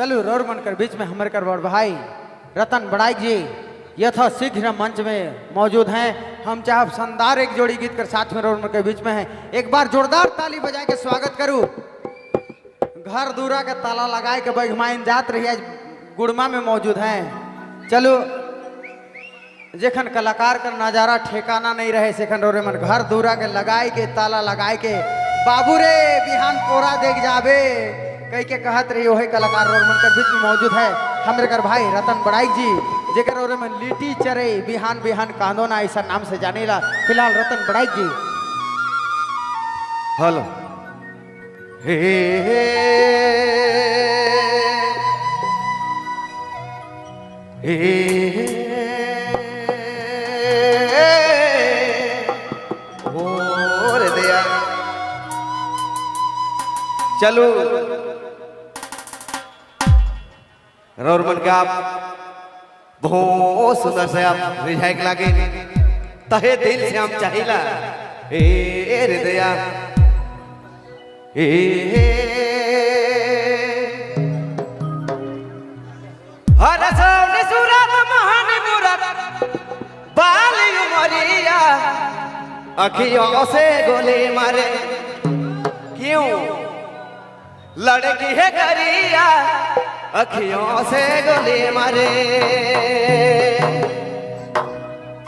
चलो रोर मनकर बीच में हमारे कर बड़ भाई रतन बड़ाई जी यथा शीघ्र मंच में मौजूद हैं। हम चाहे शानदार एक जोड़ी गीत कर साथ में रोर मनकर बीच में हैं। एक बार जोरदार ताली बजा के स्वागत करूं। घर दूरा के ताला लगाए के बैगमाइन जात रही आज गुड़मा में मौजूद हैं। चलो जेखन कलाकार का नजारा ठेकाना नहीं रहे सेखन रोरे मन घर दूरा के लगाए के ताला लगाए के बाबू रे बिहान पोरा देख जाबे कई के कहत रही वही कलाकार रोर मन कर बीच में मौजूद है हमरे कर भाई रतन बड़ाई जी जेकर रोरे में लिट्टी चरे बिहान बिहान कांदो ना ऐसा नाम से जानेला। फिलहाल रतन बड़ाई जी हेलो हे हे और दिया चलो रोरमन के आप बहुत सुंदर से आप रिझाइक लागे तहे दिल से हम चाहिला ए हृदया हर सौने सुरत महान मुरत बाली उमरिया अखियों से गोली मारे क्यों लड़की है करिया अखियों से गोली मारे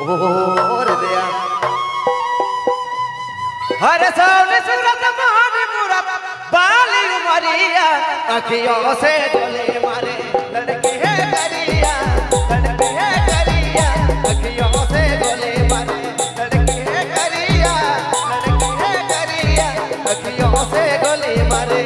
और दिया हर सौने सूरत महान मूरत बाली उमरिया अखियों से गोली मारे लड़की है करिया लड़की है करिया अखियों से गोली मारे लड़की है करिया लड़की है करिया अखियों से गोली मारे